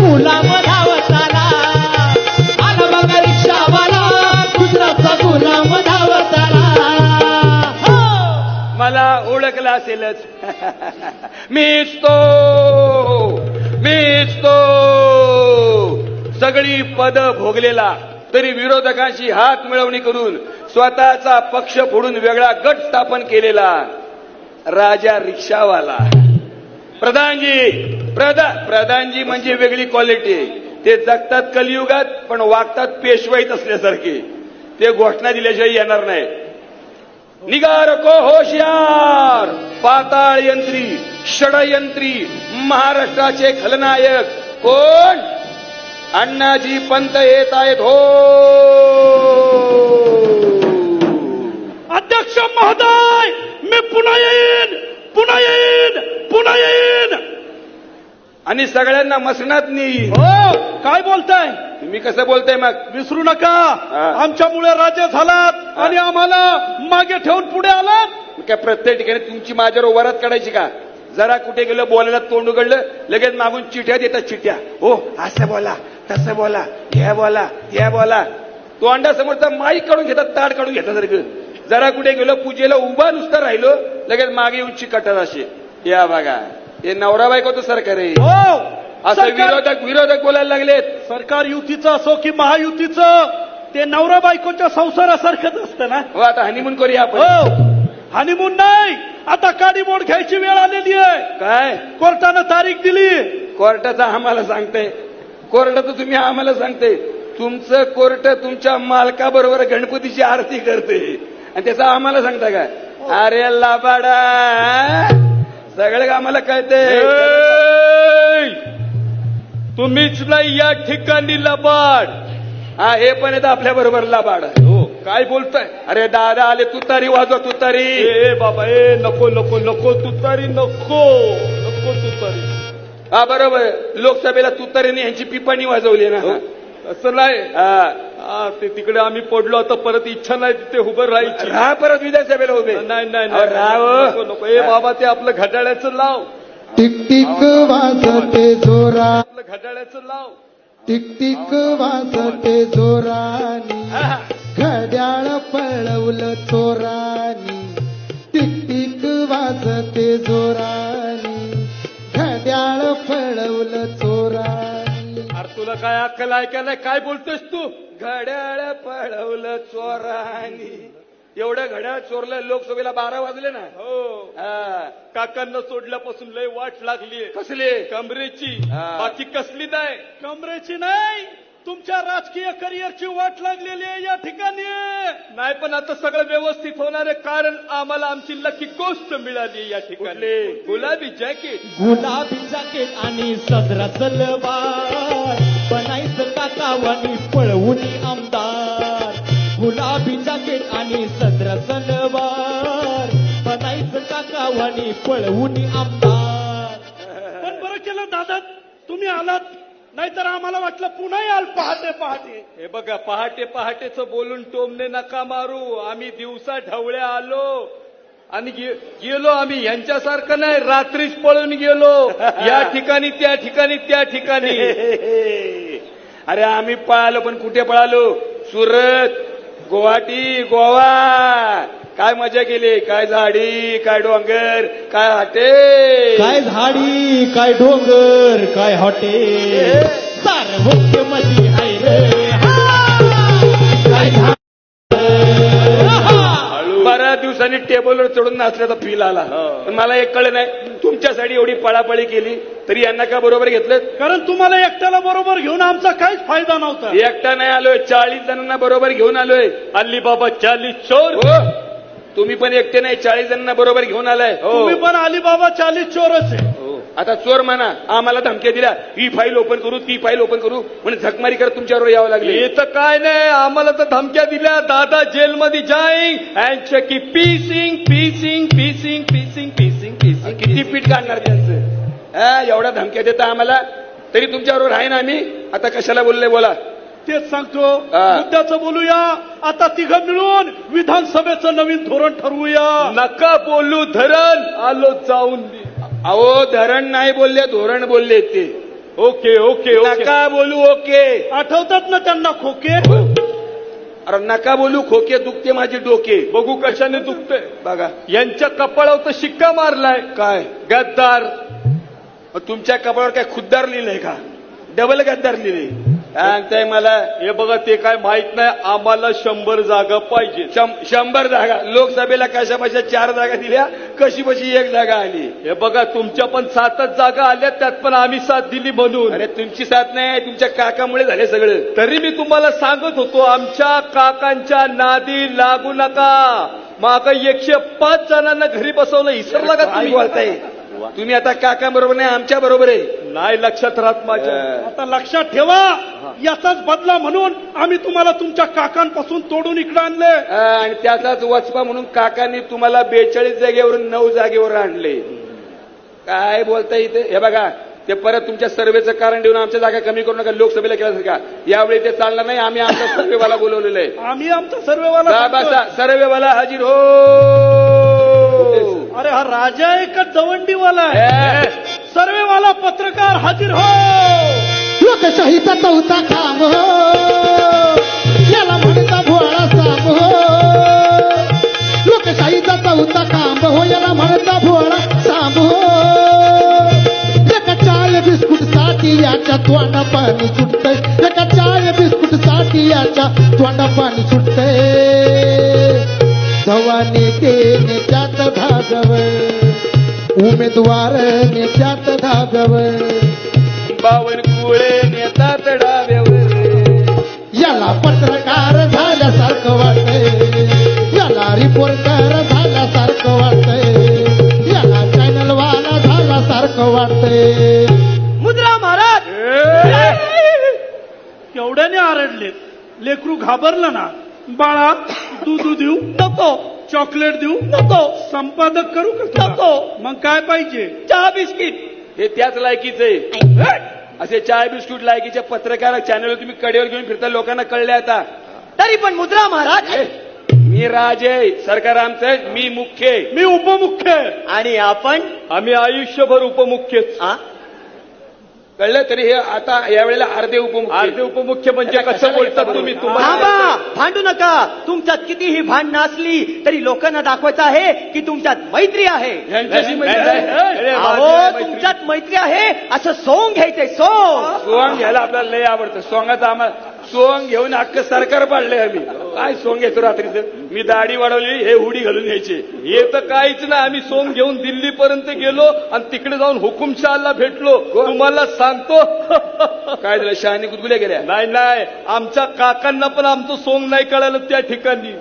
गुलाम धावताला, आला बघा रिक्षावाला गुजरातचा गुलाम धावताला. मला ओळखला असेलच. मीच तो सगळी पद भोगलेला तरी विरोधकांशी हात मिळवणी करून स्वतःचा पक्ष फोडून वेगळा गट स्थापन केलेला राजा रिक्षावाला. प्रधानजी म्हणजे वेगळी क्वालिटी. ते जगतात कलियुगात पण वागतात पेशवाईत असल्यासारखे. ते घोषणा दिल्याशिवाय येणार नाही. निगार को होशियार, पाताळ यंत्री, षडयंत्री, महाराष्ट्राचे खलनायक कोण? अण्णाजी पंत येत आहेत हो. अध्यक्ष महोदय, मी पुन्हा येईन. आणि सगळ्यांना मसणात नेईन. हो, काय बोलताय तुम्ही कसं बोलताय मग? विसरू नका, आमच्यामुळे राज्य झालात आणि आम्हाला मागे ठेवून पुढे आलात. काय प्रत्येक ठिकाणी तुमची माझ्यावर वरात काढायची का? जरा कुठे गेलं बोलायला तोंड उघडलं लगेच मागून चिठ्या देतात. चिठ्या हो, असं बोला, तसं बोला, हे बोला, हे बोला. तोंडासमोरचा माईक काढून घेतात, ताड काढून घेतात सारखं. जरा कुठे गेलो पूजेला उभा नुसतं राहिलो लगेच मागे येऊन चिकटतात असे. या बघा, हे नवरा बायकोचं सरकार आहे. हो, असं विरोधक बोलायला लागलेत. सरकार युतीचं असो की महायुतीचं, ते नवरा बायकोच्या संसारासारखंच असतं ना. हो, आता हनीमून करूया आपण. हो, हनीमून नाही, आता काडीमोड घ्यायची वेळ आलेली आहे. काय? कोर्टानं तारीख दिली. कोर्टाचं आम्हाला सांगते, कोर्टाचं तुम्ही आम्हाला सांगते. तुमचं कोर्ट तुमच्या मालकाबरोबर गणपतीची आरती करते आणि त्याचं आम्हाला सांगता काय? अरे लाबाडा, सगळं आम्हाला कळते. तुम्हीच नाही या ठिकाणी लबाड. हा, हे पण येतं आपल्या बरोबर लाबाड. हो, काय बोलताय? अरे दादा आले, तुतारी वाजव, तुतारी. ए बाबा, ए नको नको नको तुतारी, नको नको तुतारी. हा बरोबर, लोकसभेला तुतारीने यांची पिपाणी वाजवली ना. असं नाही. ते तिकडे आम्ही पडलो, आता परत इच्छा नाही तिथे उभं राहायची. राहा परत विधानसभेला उभे. नाही नाही अहो, राव. नको नको. ए बाबा, ते आपलं घड्याळ्याचं लाव. टिकटिक वाजते जोरा, आपलं घड्याळ्याचं लाव. टिकटिक वाजते जोरानी, घड्याळ पळवलं चोरानी. टिकटिक वाजते जोरानी, घड्याळ पळवलं चोरानी. अरे तुला काय अक्कल ऐकायला? काय बोलतोस तू? घड्याळ पळवलं चोरानी. एवढं घड्याळ चोरलं, लोकसभेला 12 वाजले ना. हो, काकांना सोडल्यापासून लय वाट लागली. कसले? कमरेची. हा. बाकी कसली नाही. कमरेची नाही, तुमच्या राजकीय करिअरची वाट लागलेली आहे या ठिकाणी. नाही, पण आता सगळं व्यवस्थित होणार आहे, कारण आम्हाला आमची लकी गोष्ट मिळाली या ठिकाणी. गुलाबी जॅकेट. गुलाबी जॅकेट आणि सदरा सलवार, बनायचं काकावानी पळवून आमदार. गुलाबी जॅकेट आणि सदरा सलवार, बनायचं काकावानी पळवून आमदार. पण बरं केलं दादा तुम्ही आलात, नाहीतर आम्हाला वाटलं पुन्हा याल पहाटे पहाटे. हे बघा, पहाटे पहाटेच बोलून टोमने नका मारू. आम्ही दिवसा ढवळ्या आलो आणि गेलो. आम्ही यांच्यासारखं नाही, रात्रीच पळून गेलो. या ठिकाणी त्या ठिकाणी त्या ठिकाणी. अरे आम्ही पळालो, पण कुठे पळालो? सुरत, गुवाहाटी, गोवा. काय मजा केली. काय झाडी, काय डोंगर, काय हॉटेल. काय झाडी, काय डोंगर, काय हॉटेल. सार्वत्र्यमधी आहे रे. काय बऱ्याच दिवसांनी टेबलवर चढून नाचल्याचा फील आला. पण मला एक कळलं नाही, तुमच्यासाठी एवढी पळापळी केली तरी यांना का बरोबर घेतलं? कारण तुम्हाला एकट्याला बरोबर घेऊन आमचा काहीच फायदा नव्हता. एकटा नाही आलोय, 40 जणांना बरोबर घेऊन आलोय. अल्ली बाबा 40 चोर. हो, तुम्ही पण एकटे नाही, 40 जणांना बरोबर घेऊन आलाय. तुम्ही पण अलीबाबा 40 चोरच आहे. आता चोर म्हणा, आम्हाला धमक्या दिल्या, ही फाईल ओपन करू, ती फाईल ओपन करू, म्हणून झकमारी करत तुमच्यावर यावं लागले. हे तर काय नाही, आम्हाला तर धमक्या दिल्या, दादा जेलमध्ये जाईन यांच्या की पीसिंग पीसिंग पीसिंग पीसिंग पीसिंग पीसिंग. किती पीठ काढणार त्यांचं? एवढ्या धमक्या देता आम्हाला, तरी तुमच्याबरोबर आहे ना आम्ही. आता कशाला बोलले बोला. तेच सांगतो, मुद्द्याचं बोलूया. आता तिघं मिळून विधानसभेचं नवीन धोरण ठरवूया. नका बोलू धरण, आलो जाऊन. अहो, धरण नाही बोलले, धोरण बोलले ते. ओके ओके ओके नका बोलू ओके. आठवतात ना त्यांना खोके अरे नका बोलू खोके दुखते माझे डोके. बघू कशाने दुखते. बघा यांच्या कपाळावर तर शिक्का मारलाय काय गद्दार. मग तुमच्या कपाळावर काय खुद्दार लिहिलंय का? डबल गद्दार लिहिलंय. सांगताय मला हे बघा ते काय माहित नाही. आम्हाला 100 जागा पाहिजे. 100 जागा. लोकसभेला कशा बशा 4 जागा दिल्या, कशी बशी 1 जागा आली. हे बघा तुमच्या पण 7च जागा आल्या, त्यात पण आम्ही साथ दिली म्हणून. अरे तुमची साथ नाही, तुमच्या काकामुळे झाले सगळं. तरी मी तुम्हाला सांगत होतो आमच्या काकांच्या नादी लागू नका. माग 105 जणांना घरी बसवलं, इसरला का काय तुम्ही? बोलताय तुम्ही? आता काका बरोबर नाही, आमच्या बरोबर आहे. नाही लक्षात राहत माझ्या. आता लक्षात ठेवा, याचाच बदला म्हणून आम्ही तुम्हाला तुमच्या काकांपासून तोडून इकडे आणले. आणि त्याचाच वचपा म्हणून काकांनी तुम्हाला 42 जागेवरून 9 जागेवर आणले. काय बोलताय इथे? हे बघा ते परत तुमच्या सर्वेचं कारण देऊन आमच्या जागा कमी करू नका. लोकसभेला केलं का? यावेळी ते चालणार नाही. आम्ही आमचा सर्वेवाला बोलवलेलं आहे. आम्ही आमचा सर्वेवाला सर्वेवाला हजीर हो. अरे हा राजा आहे का दवंडीवाला आहे? सर्वेवाला पत्रकार हाजीर हो. लोकशाहीचा चौथा खांब हो, याला म्हणता भोळा सांब हो. लोकशाहीचा चौथा खांब हो, याला म्हणता भोळा सांब हो. एका चाय बिस्कुट साठी याच्या तोंडा पाणी सुटतंय. एका चाय बिस्कुट साठी याच्या तोंडा पाणी सुटतंय. जवा नेते नेत्यात धागवय, उमेदवार नेत्यात धागवय. बावनकुळे नेतात डाव्यावर. याला पत्रकार झाल्यासारखं वाटतंय, याला रिपोर्टर झाल्यासारखं वाटतंय, याला चॅनलवाला झाल्यासारखं वाटतंय. मुद्रा महाराज केवढ्याने आरडले. लेकरू घाबरलं ना. बाळा दूध देऊ नको, चॉकलेट देऊ नको, संपादक करू का नको, मग काय पाहिजे? चहा बिस्किट. हे त्याच लायकीच आहे. असे चाय बिस्कुट लायकीच्या पत्रकार चॅनल तुम्ही कडेवर घेऊन फिरता. लोकांना कळले आता. तरी पण मुद्रा महाराज, मी राज आहे, सरकार आमचं आहे, मी मुख्य आहे. मी उपमुख्य आहे. आणि आपण? आम्ही आयुष्यभर उपमुख्यच. कळलं? तरी हे आता यावेळेला अर्धे उपमुख्य म्हणजे कसं बोलतात तुम्ही? तुम्हाला भांडू नका. तुमच्यात कितीही भांडणं असली तरी लोकांना दाखवायचं आहे की तुमच्यात मैत्री आहे. यांच्याशी मैत्री आहे. अहो तुमच्यात मैत्री आहे असं सोंग घ्यायचंय. सोंग घ्यायला आपल्याला लय आवडतं. सोंगाचा आम्हाला सोंग घेऊन अख्खं सरकार पाडलंय आम्ही. काय सोंग घेतो रात्रीचं? मी दाढी वाढवली, हे हुडी घालून यायचे. हे तर काहीच नाही. आम्ही सोंग घेऊन दिल्लीपर्यंत गेलो आणि तिकडे जाऊन हुकुमशहाला भेटलो. तुम्हाला सांगतो काय झालं? शहाणी गुदगुल्या गेल्या. नाही नाही, आमच्या काकांना पण आमचं सोंग नाही कळालं त्या ठिकाणी.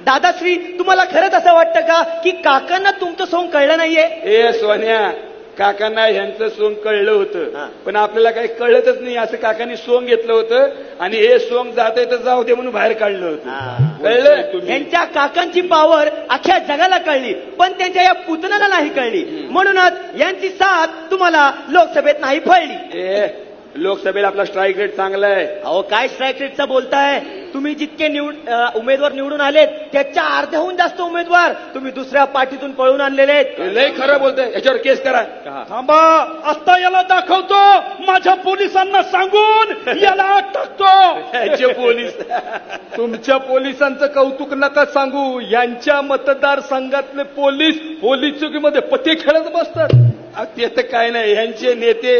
दादाश्री, तुम्हाला खरंच असं वाटतं का की काकांना तुमचं सोंग कळलं नाहीये? ए सोन्या, काकांना ह्यांचं सोंग कळलं होतं, पण आपल्याला काही कळतच नाही. असं काकांनी सोंग घेतलं होतं आणि हे सोंग जातंय तर जाऊ दे म्हणून बाहेर काढलं होतं. कळलं? यांच्या काकांची पावर अख्ख्या जगाला कळली, पण त्यांच्या या पुतण्याला नाही कळली. म्हणूनच यांची साथ तुम्हाला लोकसभेत नाही फळली. लोकसभेला आपला स्ट्राईक रेट चांगला आहे. अहो काय स्ट्राईक रेटचा बोलताय तुम्ही? जितके उमेदवार निवडून आलेत त्याच्या अर्ध्याहून जास्त उमेदवार तुम्ही दुसऱ्या पार्टीतून पळून आणलेले आहेत. लय खरं बोलतोय. याच्यावर केस करा. थांबा, आता याला दाखवतो. माझ्या पोलिसांना सांगून याला आत टाकतो. याचे पोलीस. तुमच्या पोलिसांचं कौतुक नका सांगू. यांच्या मतदारसंघातले पोलीस चौकीमध्ये पत्ते खेळत बसतात. ते तर काय नाही. यांचे नेते,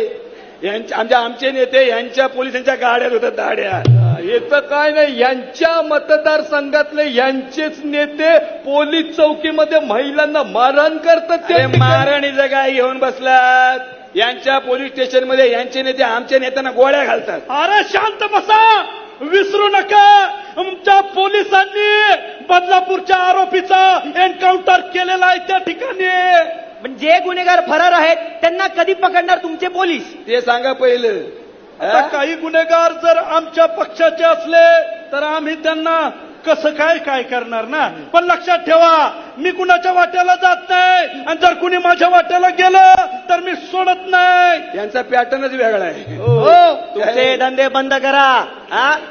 आमचे नेते यांच्या पोलिसांच्या गाड्यात होत्या दाड्या. हे तर काय नाही. यांच्या मतदारसंघातले यांचेच नेते पोलीस चौकीमध्ये महिलांना मारहाण करतात. ते मारणीचं काय घेऊन बसलात? यांच्या पोलीस स्टेशनमध्ये यांचे नेते आमच्या नेत्यांना गोळ्या घालतात. अरे शांत बसा, विसरू नका. आमच्या पोलिसांनी बदलापूरच्या आरोपीचा एन्काउंटर केलेला आहे त्या ठिकाणी. म्हणजे गुन्हेगार फरार आहेत त्यांना कधी पकडणार तुमचे पोलीस? ते सांगा पहिलं. आता काही गुन्हेगार जर आमच्या पक्षाचे असले तर आम्ही त्यांना कसं काय करणार ना. पण लक्षात ठेवा, मी कुणाच्या वाट्याला जात नाही आणि जर कुणी माझ्या वाट्याला गेलं तर मी सोडत नाही. यांचा पॅटर्नच वेगळा आहे. हो, तुमचे धंदे बंद करा.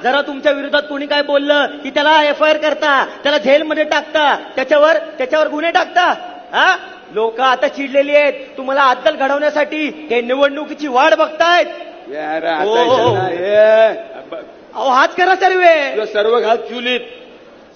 जरा तुमच्या विरोधात कोणी काय बोललं की त्याला FIR करता, त्याला जेलमध्ये टाकता, त्याच्यावर गुन्हे टाकता. लोक आता चिडलेली आहेत. तुम्हाला अद्दल घडवण्यासाठी हे निवडणुकीची वाट बघतायत. यार, हो. आता हे अहो हाच करा सर्वे. तुला सर्व घात चुलीत.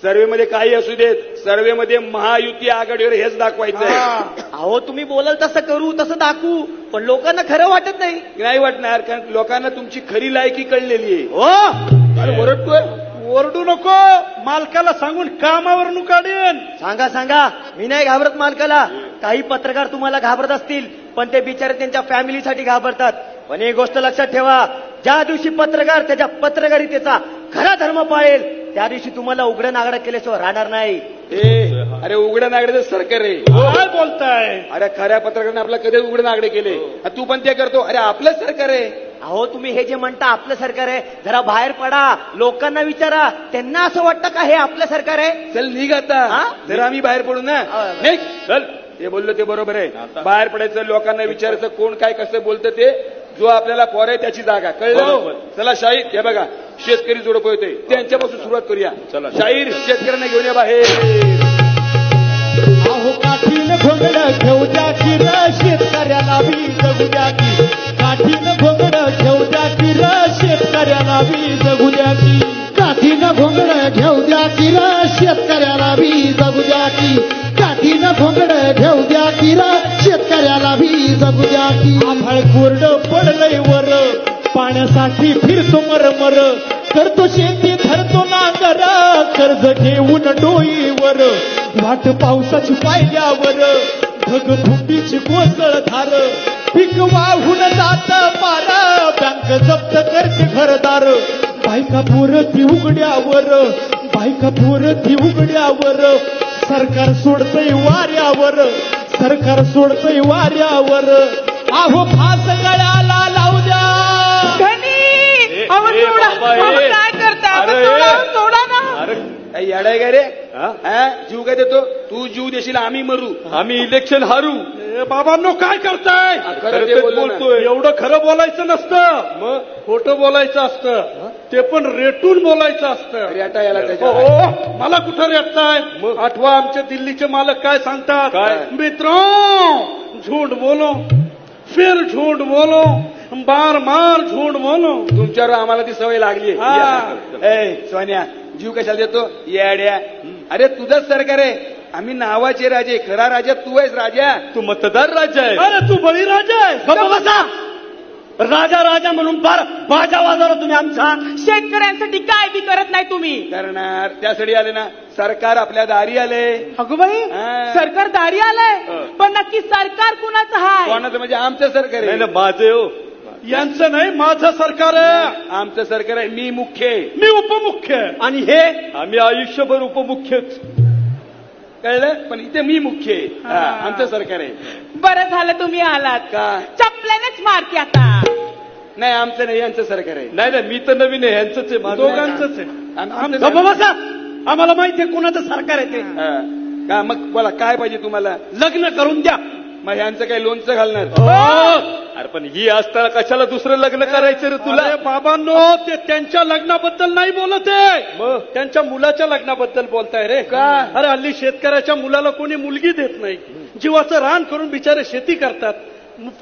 सर्वे मध्ये काही असू देत, सर्वे मध्ये महायुती आघाडीवर हेच दाखवायचं आहे. अहो तुम्ही बोलाल तसं करू, तसं दाखवू, पण लोकांना खरं वाटत नाही. नाही वाटणार, कारण लोकांना तुमची खरी लायकी कळलेली आहे. हो अरे ओरडतोय. ओरडू नको, मालकाला सांगून कामावरून काढेन. सांगा मी नाही घाबरत मालकाला. काही पत्रकार तुम्हाला घाबरत असतील, पण ते बिचारे त्यांच्या फॅमिलीसाठी घाबरतात. पण एक गोष्ट लक्षात ठेवा, ज्या दिवशी पत्रकार त्याच्या पत्रकारितेचा खरा धर्म पाळेल, त्या दिवशी तुम्हाला उघडं नागडं केल्याशिवाय राहणार नाही. अरे उघड्या नागड्याचं सरकार आहे. काय बोलताय? अरे खऱ्या पत्रकारांनी आपला कधी उघडे नागडे केले? तू पण ते करतो. अरे आपलं सरकार आहे. अहो तुम्ही हे जे म्हणता आपलं सरकार आहे, जरा बाहेर पडा, लोकांना विचारा, त्यांना असं वाटतं का हे आपलं सरकार आहे? चल निघ आता. हा? जरा आम्ही बाहेर पडू ना. निघ चल. ते बोललो ते बरोबर आहे. बाहेर पडायचं, लोकांना विचारायचं कोण काय कसं बोलतं ते. जो आपल्याला पोर आहे त्याची जागा. कळलं? चला शाहीर, हे बघा शेतकरी जोडप होते, त्यांच्यापासून सुरुवात करूया. चला शाहीर, शेतकऱ्यांना घेऊन या बाहेर. अहो काठीनं घोंगडं घेऊ द्या की र शेतकऱ्याला बी जगू द्या की. काठीनं घोंगडं घेऊ द्या की र शेतकऱ्याला बी जगू द्या की. काठीनं घोंगडं घेऊ द्या की र शेतकऱ्याला बी जगू द्या की. काठीनं घोंगडं घेऊ द्या की र शेतकऱ्याला बी जगू द्या की. आभाळ कोरडं पडलंय वर, पाण्यासाठी फिरतो मरमर. करतो शेती धरतो नांगर, कर्ज घेऊन डोईवर. वाट पावसाची पायद्यावर, ढग फुटीची कोसळ धार. पीक वाहून जात पार, बँक जप्त करते घरदार. बायका पोरती उघड्यावर, बायका पोरती उघड्यावर. सरकार सोडतय वाऱ्यावर, सरकार सोडतय वाऱ्यावर. अहो फास गळ्याला लावू द्या. काय करता? सोडा ना. काही येडाय का रे? हा? जीव काय देतो? तू जीव देशील, आम्ही मरू. आम्ही इलेक्शन हारू. बाबांनो काय करताय? खरं ते बोललो ना. एवढं खरं बोलायचं नसतं, मग खोटं बोलायचं असतं. ते पण रेटून बोलायचं असतं. रेटा याला त्याच्या. हो, मला कुठं रेटताय? आठवा आमचे दिल्लीचे मालक काय सांगतात? काय? मित्रो, झूठ बोलो फिर झूठ बोलो, बार बार झूठ बोलो. तुमच्यावर आम्हाला ती सवय लागली. हा. सोन्या, जीव कशाला देतो? येड्या. अरे तुझंच सरकार आहे. आम्ही नावाचे राजे, खरा राजा तू आहेस राजा. तू मतदार राजा आहे. अरे तू बळीराजा आहे. बसा. राजा राजा म्हणून फार बाजा वाजवला तुम्ही आमचा. शेतकऱ्यांसाठी काय बी करत नाही तुम्ही. करणार त्यासाठी आले ना. सरकार आपल्या दारी आले. अगो बाई, हा. सरकार दारी आलंय, पण नक्की सरकार कुणाचं आहे? कोणाचं म्हणजे आमचं सरकार आहे. माझे हो, यांचं नाही, माझं सरकार आहे. आमचं सरकार आहे. मी मुख्य आहे. मी उपमुख्य आहे. आणि हे आम्ही आयुष्यभर उपमुख्यच. कळलं? पण इथे मी मुख्य आहे. हा, आमचं सरकार आहे. बरं झालं तुम्ही आलात. काय? चपल्यानेच मारते आता. नाही आमचं नाही, यांचं सरकार आहे. नाही मी तर नवीन आहे, यांचंच आहे, माझं दोघांचंच आहे. आमचं गप्प बसा. आम्हाला माहितीये कुणाचं सरकार आहे ते. हा. का मग बोला काय पाहिजे तुम्हाला? लग्न करून द्या. मग यांचं काही लोणचं घालणार? अरे पण ही असताना कशाला दुसरं लग्न करायचं रे तुला? बाबांनो, ते त्यांच्या लग्नाबद्दल नाही बोलत आहे, मग त्यांच्या मुलाच्या लग्नाबद्दल बोलताय रे. का? अरे हल्ली शेतकऱ्याच्या मुलाला कोणी मुलगी देत नाही. जीवाचं रान करून बिचारे शेती करतात.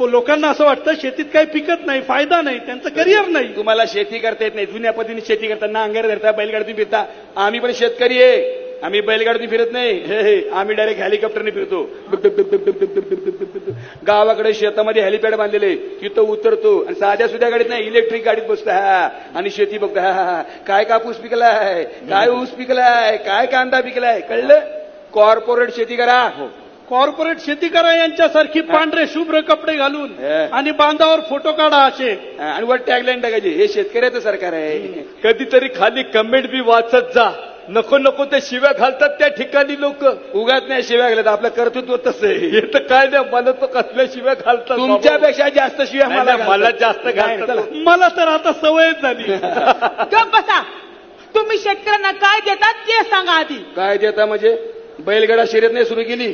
लोकांना असं वाटतं शेतीत काही पिकत नाही, फायदा नाही, त्यांचं करिअर नाही. तुम्हाला शेती करता येत नाही. जुन्या पद्धतीने शेती करता, नांगर धरता, बैलगाडीतून फिरता. आम्ही पण शेतकरी आहे. आम्ही बैलगाडीतून फिरत नाही. हे आम्ही डायरेक्ट हेलिकॉप्टरने फिरतो. गावाकडे शेतामध्ये हेलिपॅड बांधलेले, तिथं उतरतो आणि साध्या सुध्या गाडीत नाही, इलेक्ट्रिक गाडीत बसतो. हा, आणि शेती बघतो. हा, काय कापूस पिकलाय, काय ऊस पिकलाय, काय कांदा पिकलाय. कळलं? कॉर्पोरेट शेती करा. कॉर्पोरेट शेती करा यांच्यासारखी, पांढरे शुभ्र कपडे घालून आणि बांधावर फोटो काढा असे, आणि वर टॅगलाईन टाकायची, हे शेतकऱ्याचं सरकार आहे. कधीतरी खाली कमेंट बी वाचत जा. नको नको ते शिव्या घालतात त्या ठिकाणी लोक. उगाच नाही शिव्या घालत, आपलं कर्तृत्व तसं आहे. हे तर काय नाही, मला तर कसल्या शिव्या घालतात. तुमच्यापेक्षा जास्त शिव्या मला जास्त घालतात. मला तर आता सवयच झाली. गप बसा. तुम्ही शेतकऱ्यांना काय देतात ते सांगा आधी. काय देता म्हणजे? बैलगाडा शर्यत नाही सुरू केली?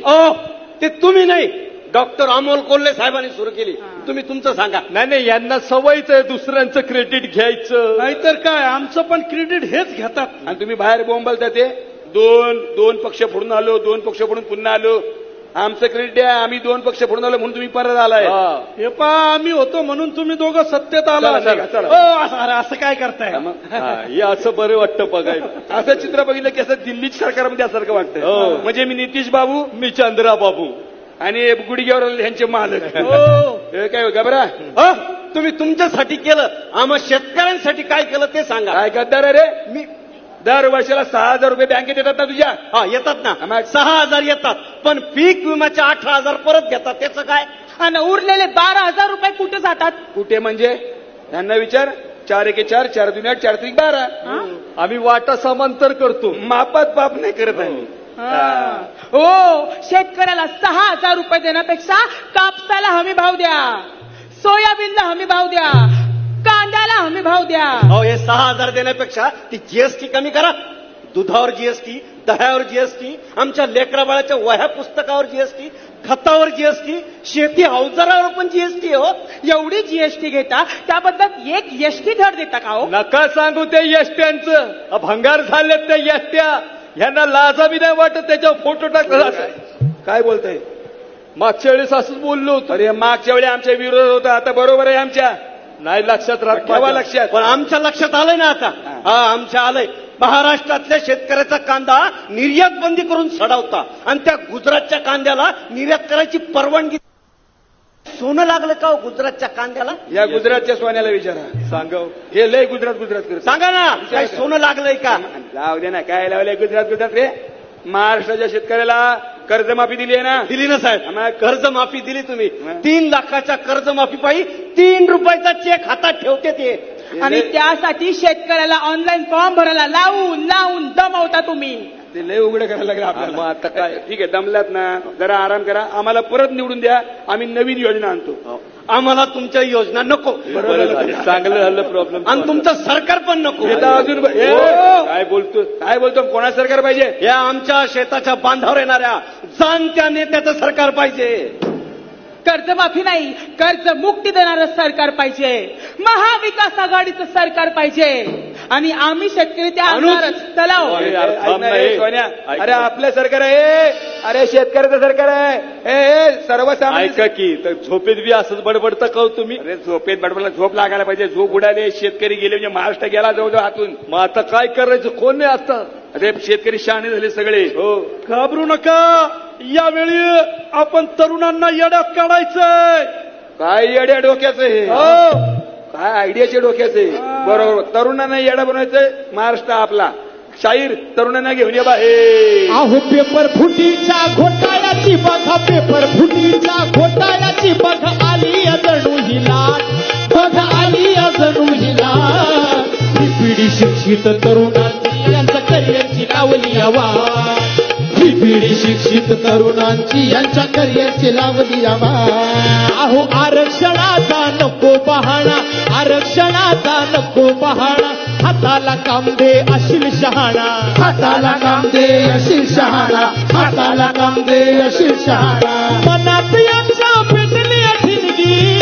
ते तुम्ही नाही, डॉक्टर अमोल कोल्हे साहेबांनी सुरू केली. तुम्ही तुमचं सांगा. नाही यांना सवयच आहे दुसऱ्यांचं क्रेडिट घ्यायचं. नाहीतर काय, आमचं पण क्रेडिट हेच घेतात. आणि तुम्ही बाहेर बोंबलता ते दोन पक्ष फोडून आलो, 2 पक्ष फोडून पुन्हा आलो. आमचं क्रेडिट द्या, आम्ही 2 पक्ष फोडून आलो म्हणून तुम्ही परत आलाय. हे पहा आम्ही होतो म्हणून तुम्ही दोघं सत्तेत आला. चला, चला. असं काय करताय? हे असं बरं वाटतं बघायला. असं चित्र बघितलं की असं दिल्लीच सरकारमध्ये असल्यासारखं वाटतं. म्हणजे मी नितीश बाबू, मी चंद्रा बाबू आणि गुडघ्यावर यांचे मालक. हे काय घबरा तुम्ही तुमच्यासाठी केलं, आम्हा शेतकऱ्यांसाठी काय केलं ते सांगा. काय गद्दार रे. मी दर वर्षाला 6,000 रुपये बँकेत येतात ना तुझ्या. हा येतात ना, आम्हा- 6,000 येतात, पण पीक विम्याचे 18,000 परत घेतात. त्याचं काय? आणि उरलेले 12,000 रुपये कुठे जातात? कुठे म्हणजे यांना विचार. 4 एके 4, 4 दुनिया 4 त्रिक 12. आम्ही वाटा समांतर करतो. मापात पाप नाही करत आम्ही. हो, शेतकऱ्याला 6,000 रुपये देण्यापेक्षा कापसाला हमी भाव द्या, सोयाबीनला हमी भाव द्या, कांद्याला हमी भाव द्या. अहो हे 6,000 देण्यापेक्षा ती जीएसटी कमी करा. दुधावर जीएसटी, दह्यावर जीएसटी, आमच्या लेकरा बाळाच्या वह्या पुस्तकावर जीएसटी, खतावर जीएसटी, शेती अवजारावर पण जीएसटी. हो एवढी जीएसटी घेता, त्याबद्दल एक एसटी धड देता का हो? नका सांगू ते यष्ट्यांचं. भंगार झालेत ते यष्ट्या. ह्यांना लाजा बी नाही वाटत त्याच्यावर फोटो टाकला. काय बोलताय? मागच्या वेळेस असंच बोललो होतो. अरे मागच्या वेळी आमच्या विरोध होता, आता बरोबर आहे आमच्या. नाही लक्षात राहत. ठेवा लक्षात. पण आमच्या लक्षात आलंय ना आता. हा आमच्या आलंय. महाराष्ट्रातल्या शेतकऱ्याचा कांदा निर्यात बंदी करून सडवता आणि त्या गुजरातच्या कांद्याला निर्यात करायची परवानगी. सोनं लागलं का हो गुजरातच्या कांद्याला? या गुजरातच्या सोन्याला विचारा. सांगव. हे लय गुजरात करत. सांगा ना, काय सोनं लागलंय का? जाऊ दे ना, काय लावलंय गुजरात रे. महाराष्ट्राच्या शेतकऱ्याला कर्जमाफी दिली आहे ना. दिली ना साहेब, आम्हाला कर्जमाफी दिली तुम्ही. 3 लाखाच्या कर्जमाफी पायी 3 रुपयाचा चेक हातात ठेवते ते. आणि त्यासाठी शेतकऱ्याला ऑनलाईन फॉर्म भरायला लावून लावून दमवता तुम्ही. ते लय उघडं करायला लागलं मग आपल्याला. आता काय? ठीक आहे, दमलात ना, जरा आराम करा. आम्हाला परत निवडून द्या, आम्ही नवीन योजना आणतो. आम्हाला तुमच्या योजना नको. बरं झालं. चांगलं झालं. प्रॉब्लेम आणि तुमचं सरकार पण नको. येता अजून काय बोलतो? काय बोलतो? कोणा सरकार पाहिजे? या आमच्या शेताच्या बांधावर येणाऱ्या जाणत्या नेत्याचं सरकार पाहिजे. कर्जमाफी नाही, कर्जमुक्ती देणारं सरकार पाहिजे. महाविकास आघाडीचं सरकार पाहिजे. आणि आम्ही शेतकरी त्या आणणारच. तलाव अरे, ऐक थांब ना, ना, हे हे. सोन्या. ऐक अरे ना. आपलं सरकार आहे. अरे शेतकऱ्याचं सरकार आहे. सर्वसामान्य. ऐका की तर झोपेत बी असंच बडबडता का हो तुम्ही? अरे झोपेत बडबडला झोप लागायला पाहिजे. झोप उडाले, शेतकरी गेले म्हणजे महाराष्ट्र गेला जवळजवळ हातून. मग आता काय करायचं? कोण नाही आता? अरे शेतकरी शहाणे झाले सगळे. हो. घाबरू नका. यावेळी आपण तरुणांना येड्यात काढायचंय. काय येड्या डोक्याचं हे. हो काय आयडियाच्या डोक्याचे. बरोबर, तरुणांना येडा बनवायचंय. महाराष्ट्र आपला. शाहीर तरुणांना घेऊन ये बाहेर. अहो पेपर फुटीच्या घोटाळ्याची बघा, पेपर फुटीच्या घोटाळ्याची बघा, आली जणू ही लाट, बघा आली जणू ही लाट. ही पिढी शिक्षित तरुणांची यांच्या करिअरची लावली आवाज, ही पिढी शिक्षित तरुणांची यांच्या करिअरची लावली आवाज. अहो आरक्षणाचा नको बहाणा, आरक्षणाचा नको बहाणा, हाताला काम दे अशील शहाणा, हाताला काम दे अशील शहाणा, हाताला काम दे अशील शहाणा. मनात यांच्या पेटली ठिणगी,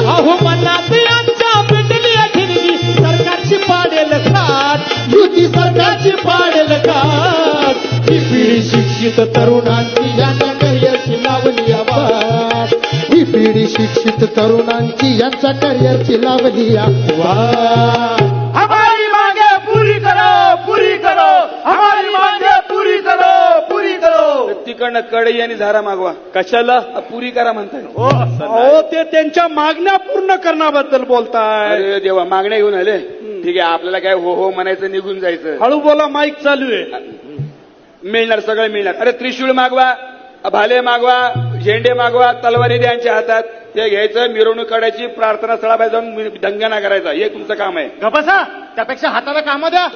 अहो मनात यांच्या पेटली ठिणगी, सरकारची पाडेल खाट, युती सरकारची पाडेल खाट. ही पिढी शिक्षित तरुणांची यांच्या करिअरची लावली आवाज, ही पिढी शिक्षित तरुणांची यांच्या करिअरची लावली आवाज. हमारी मांगे पूरी करो, पूरी करो, हमारी मांगे पूरी करो, पूरी करो. तिकडनं कढई आणि झारा मागवा. कशाला? पुरी करा म्हणताय. अहो ते त्यांच्या मागण्या पूर्ण करण्याबद्दल बोलताय. अरे देवा, मागण्या घेऊन आले. ठीक आहे, आपल्याला काय हो हो म्हणायचं, निघून जायचं. हळू बोला, माईक चालू आहे. मिळणार, सगळं मिळणार. अरे त्रिशूळ मागवा, भाले मागवा, झेंडे मागवा, तलवारी द्यांच्या हातात. ते घ्यायचं, मिरवणूक काढायची, प्रार्थना स्थळाबाहेर जाऊन दंगना करायचा. हे तुमचं काम आहे. गपसा, त्यापेक्षा हाताला कामं द्या,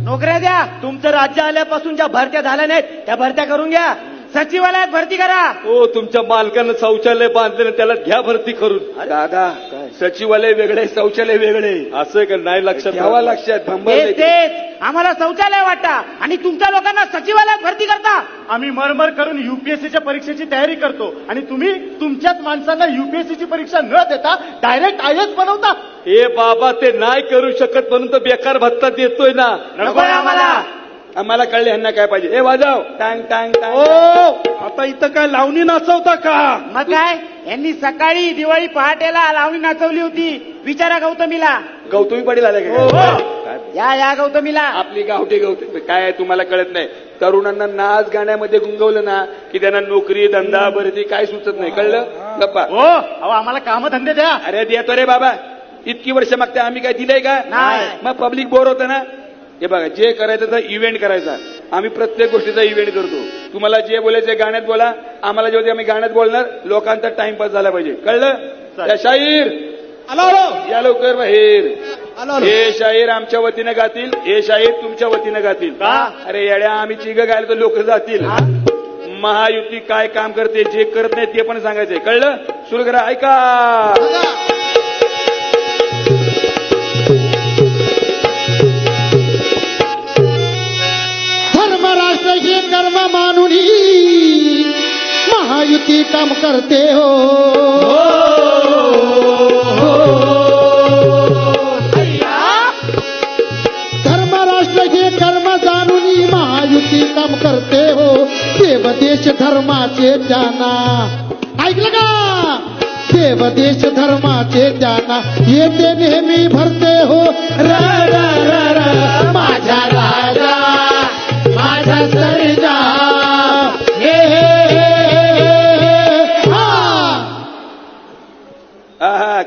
नोकऱ्या द्या. तुमचं राज्य आल्यापासून ज्या भरत्या झाल्या नाहीत त्या भरत्या करून घ्या. सचिवालयात भरती करा. हो, तुमच्या मालकानं शौचालय बांधलेलं, त्याला घ्या भरती करून. दादा, सचिवालय वेगळे, शौचालय वेगळे. असं आहे का? नाही लक्षात ठेवा राहत. लक्षात. तेच भंबर तेच, आम्हाला शौचालय वाटता आणि तुमच्या लोकांना सचिवालयात भरती करता. आम्ही मरमर करून युपीएससीच्या परीक्षेची तयारी करतो आणि तुम्ही तुमच्याच माणसांना युपीएससीची परीक्षा न देता डायरेक्ट आयएस बनवता. ए बाबा, ते नाही करू शकत म्हणून तर बेकार भत्ता देतोय ना. नको आम्हाला. आम्हाला कळले ह्यांना काय पाहिजे. ए वाजव टांग टांग टांग. आता इथं काय लावणी नाचवता का? मग काय यांनी सकाळी दिवाळी पहाटेला लावणी नाचवली होती. विचारा गौतमीला. गौतमी पाटील आले का? काय? या गौतमीला. आपली गावठी गौतमी काय आहे तुम्हाला कळत नाही. तरुणांना नाच गाण्यामध्ये गुंगवलं ना की त्यांना नोकरी धंदा भरती काय सुचत नाही. कळलं गप्पा. हो अहो आम्हाला कामधंदे द्या. अरे देतो रे बाबा. इतकी वर्ष मागते आम्ही काय दिलंय का? नाही. मग पब्लिक बोर होतं ना. हे बघा जे करायचं तर इव्हेंट करायचा. आम्ही प्रत्येक गोष्टीचा इव्हेंट करतो. तुम्हाला जे बोलायचं गाण्यात बोला. आम्हाला जेव्हा आम्ही गाण्यात बोलणार लोकांचा टाइमपास झाला पाहिजे. कळलं? या शाहीर आलो आलो या लवकर बाहेर. आलो आलो. हे शाहीर आमच्या वतीनं गातील. हे शाहीर तुमच्या वतीनं गातील. अरे येड्या आम्ही चिग गायला तर लोक जातील. महायुती काय काम करते जे करत नाही ते पण सांगायचंय. कळलं? सुरू करा. ऐका. धर्मराष्ट्र हे कर्म मानुनी महायुती काम करते हो. धर्मराष्ट्र हे कर्म जाणूनी महायुती काम करते हो. देव देश धर्माचे जाना. ऐकलं का? देव देश धर्माचे जाना येते नेहमी भरते हो. र र र र माझा राजा माझा सर्जा. हे हे हा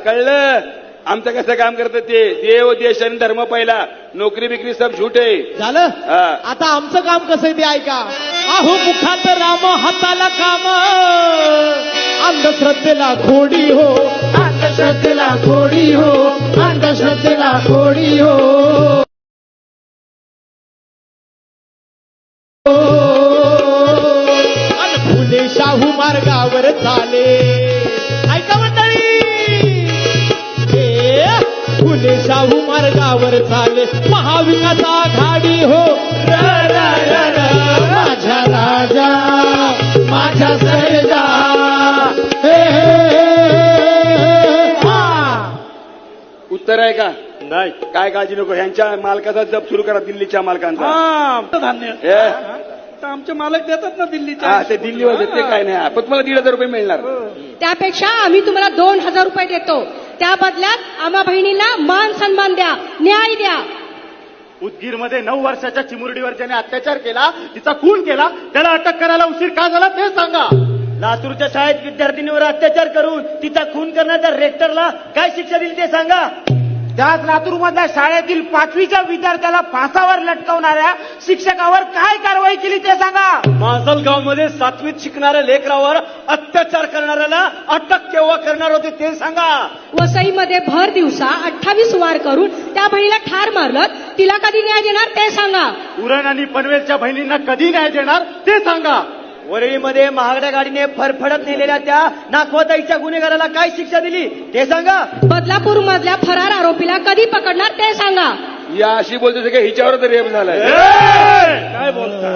कळलं. आमचं कसं काम करतं ते. देव देश आणि धर्म पहिला. नोकरी बिकरी सब झूट आहे. झालं हा. आता आमचं काम कसं आहे ते ऐका. अहो मुखात राम हाताला काम. अंधश्रद्धेला खोडी हो. अंधश्रद्धेला खोडी हो. अंधश्रद्धेला खोडी हो. अन फुले शाहू मार्गावर चाले. ऐका मंडळी. हे फुले शाहू मार्गावर चाले. महाविकास आघाडी हो. र र र र माझा राजा माझा सर्जा. हे हे उत्तर आहे का? नाही. काय काळजी नको. ह्यांच्या मालकाचा जप सुरू करा. दिल्लीच्या मालकांचा. हा धान्य हे? तर आमचे मालक देतात ना दिल्लीच्या. हा ते दिल्लीवर ते काय नाही. पण तुम्हाला 1,500 रुपये मिळणार. त्यापेक्षा आम्ही तुम्हाला 2,000 रुपये देतो. त्या बदल्यात आम्हा बहिणींना मान सन्मान द्या. न्याय द्या. उदगीरमध्ये 9 वर्षाच्या चिमुरडीवर ज्याने अत्याचार केला तिचा खून केला त्याला अटक करायला उशीर का झाला ते सांगा. लातूरच्या शाळेत विद्यार्थिनीवर अत्याचार करून तिचा खून करण्याच्या रेक्टरला काय शिक्षा दिली ते सांगा. त्याच लातूरमधल्या शाळेतील 5वीच्या विद्यार्थ्याला फासावर लटकवणाऱ्या शिक्षकावर काय कारवाई केली ते सांगा. माजलगावमध्ये 7वीत शिकणाऱ्या लेकरावर अत्याचार करणाऱ्याला अटक केव्हा करणार होते ते सांगा. वसईमध्ये भर दिवसा 28 वार करून त्या बहिणीला ठार मारलं. तिला कधी न्याय देणार ते सांगा. उरण आणि पनवेलच्या बहिणींना कधी न्याय देणार ते सांगा. वरळीमध्ये महागड्या गाडीने फरफडत नेलेल्या त्या नाखवाताईच्या गुन्हेगाराला काय शिक्षा दिली ते सांगा. बदलापूर मधल्या फरार आरोपीला कधी पकडणार ते सांगा. या अशी बोलते का हिच्यावर तर रेप झालाय. काय बोलता?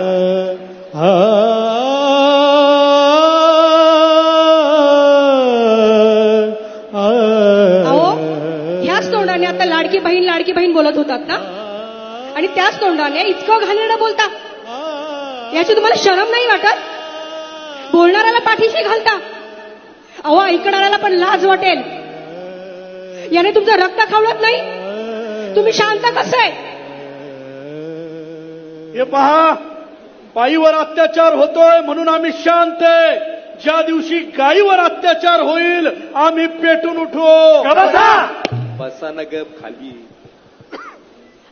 अहो ह्याच तोंडाने आता लाडकी बहीण बोलत होतात ना. आणि त्याच तोंडाने इतकं घाणेरडं बोलता. याची तुम्हाला शरम नाही वाटत? बोलणाऱ्याला पाठीशी घालता. अहो ऐकणाऱ्याला पण लाज वाटेल. याने तुमचं रक्त खवळत नाही. तुम्ही शांत कसं आहे? हे पहा बाईवर अत्याचार होतोय म्हणून आम्ही शांत आहे. ज्या दिवशी गाईवर अत्याचार होईल आम्ही पेटून उठू. बसा न गप खाली.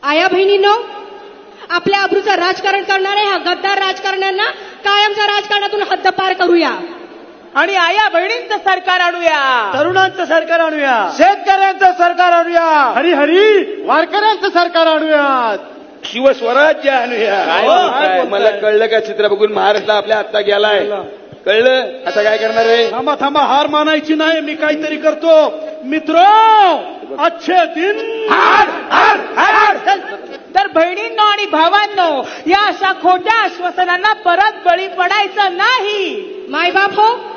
आया बहिणींनो, आपल्या अब्रूचं राजकारण करणारे ह्या गद्दार राजकारण्यांना कायमच्या राजकारणातून हद्दपार करूया. आणि आया बहिणींचं सरकार आणूया. तरुणांचं सरकार आणूया. शेतकऱ्यांचं सरकार आणूया. हरी हरी वारकऱ्यांचं सरकार आणूयात. शिवस्वराज्य आणूया. मला कळलं का चित्र बघून महाराष्ट्र आपल्या आत्ता गेलाय. कळलं आता काय करणार आहे. थांबा थांबा हार मानायची नाही. मी काहीतरी करतो. मित्र अच्छे दिन. तर बहिणींनो आणि भावांनो, या अशा खोट्या आश्वासनांना परत बळी पडायचं नाही. मायबाप हो,